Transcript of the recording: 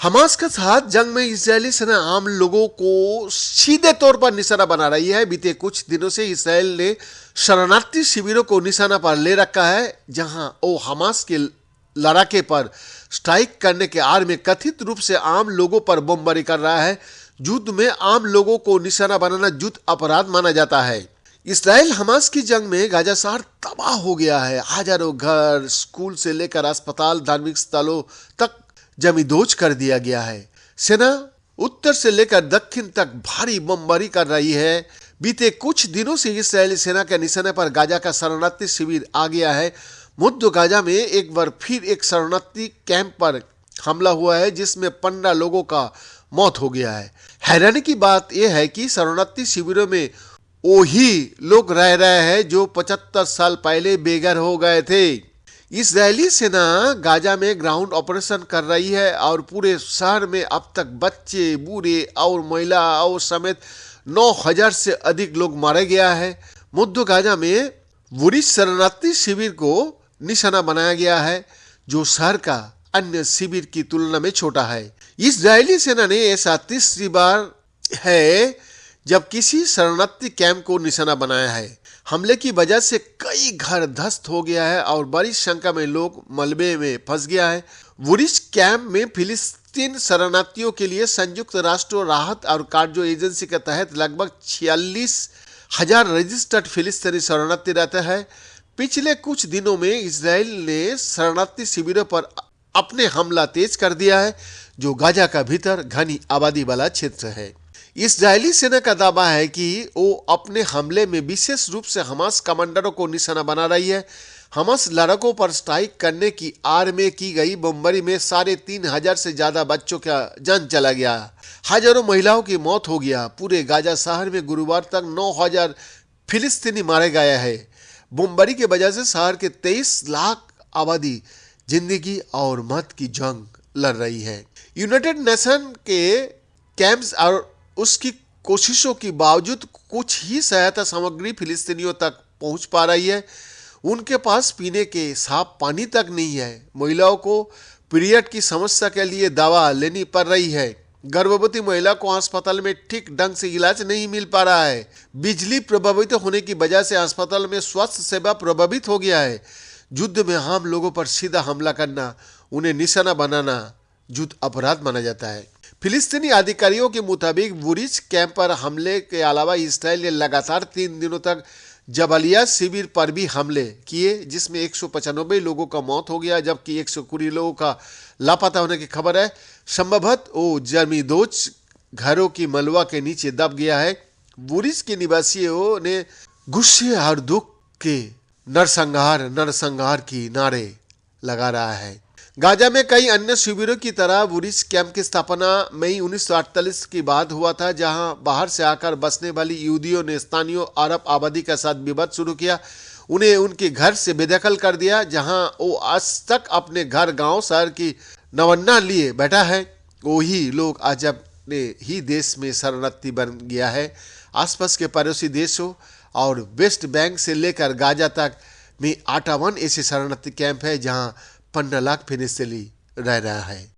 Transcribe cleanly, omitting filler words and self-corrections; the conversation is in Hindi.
हमास के साथ जंग में इजरायली सेना आम लोगों को सीधे तौर पर निशाना बना रही है। बीते कुछ दिनों से इसराइल ने शरणार्थी शिविरों को निशाना पर ले रखा है, जहां वो हमास के लड़ाके पर स्ट्राइक करने के आड़ में कथित रूप से आम लोगों पर बमबारी कर रहा है। युद्ध में आम लोगों को निशाना बनाना युद्ध अपराध माना जाता है। इसराइल हमास की जंग में गाजा शहर तबाह हो गया है। हजारों घर, स्कूल से लेकर अस्पताल, धार्मिक स्थलों तक जमींदोज कर दिया गया है। सेना उत्तर से लेकर दक्षिण तक भारी बमबारी कर रही है। बीते कुछ दिनों से इस्राएली सेना के निशाने पर गाजा का शरणार्थी शिविर आ गया है। मध्य गाजा में एक बार फिर एक शरणार्थी कैंप पर हमला हुआ है, जिसमें 15 लोगों का मौत हो गया है। हैरानी की बात यह है कि शरणार्थी शिविरों में वही लोग रह रहे हैं जो 75 साल पहले बेघर हो गए थे। इजरायली सेना गाजा में ग्राउंड ऑपरेशन कर रही है और पूरे शहर में अब तक बच्चे, बूढ़े और महिला और समेत 9,000 से अधिक लोग मारे गया है। मध्य गाजा में वुरिश शरणार्थी शिविर को निशाना बनाया गया है, जो शहर का अन्य शिविर की तुलना में छोटा है। इजरायली सेना ने ऐसा तीसरी बार है जब किसी शरणार्थी कैंप को निशाना बनाया है। हमले की वजह से कई घर ध्वस्त हो गया है और बड़ी संख्या में लोग मलबे में फंस गया है। वुरिश कैंप में फिलिस्तीन शरणार्थियों के लिए संयुक्त राष्ट्र राहत और कार्य एजेंसी के तहत लगभग 46,000 रजिस्टर्ड फिलिस्तीनी शरणार्थी रहते हैं। पिछले कुछ दिनों में इजराइल ने शरणार्थी शिविरों पर अपने हमला तेज कर दिया है, जो गाजा का भीतर घनी आबादी वाला क्षेत्र है। इस्राएली सेना का दावा है कि वो अपने हमले में विशेष रूप से हमास कमांडरों को निशाना बना रही है। हमास लड़ाकों पर स्ट्राइक करने की आड़ में की गई बमबारी में 3,500 से ज्यादा बच्चों का जान चला गया। हजारों महिलाओं की मौत हो गया। पूरे गाजा शहर में गुरुवार तक 9,000 फिलिस्तीनी मारे गए हैं। बमबारी की वजह से शहर के 23 लाख आबादी जिंदगी और मौत की जंग लड़ रही है। यूनाइटेड नेशन के कैंप्स और उसकी कोशिशों के बावजूद कुछ ही सहायता सामग्री फिलिस्तीनियों तक पहुंच पा रही है। उनके पास पीने के साफ पानी तक नहीं है। महिलाओं को पीरियड की समस्या के लिए दवा लेनी पड़ रही है। गर्भवती महिला को अस्पताल में ठीक ढंग से इलाज नहीं मिल पा रहा है। बिजली प्रभावित होने की वजह से अस्पताल में स्वास्थ्य सेवा प्रभावित हो गया है। युद्ध में आम लोगों पर सीधा हमला करना, उन्हें निशाना बनाना युद्ध अपराध माना जाता है। फिलिस्तीनी अधिकारियों के मुताबिक वुरिश कैंप पर हमले के अलावा इसराइल ने लगातार 3 दिनों तक जबालिया शिविर पर भी हमले किए, जिसमें 195 लोगों का मौत हो गया, जबकि 120 लोगों का लापता होने की खबर है। संभवतः वो जमींदोज घरों की मलबा के नीचे दब गया है। वुरिश के निवासियों ने गुस्से और दुख के नरसंहार की नारे लगा रहा है। गाजा में कई अन्य शिविरों की तरह वुरिश कैंप की स्थापना मई 1948 के बाद हुआ था, जहां बाहर से आकर बसने वाली यहूदियों ने स्थानीय अरब आबादी के साथ विवाद शुरू किया। उन्हें उनके घर से बेदखल कर दिया, जहां वो आज तक अपने घर, गांव, शहर की नवन्ना लिए बैठा है। वही लोग आज अपने ही देश में शरणार्थी बन गया है। आसपास के पड़ोसी देशों और वेस्ट बैंक से लेकर गाजा तक में 58 ऐसे शरणार्थी कैंप है, जहां 15 लाख फिलिस्तीनी रह रहा है।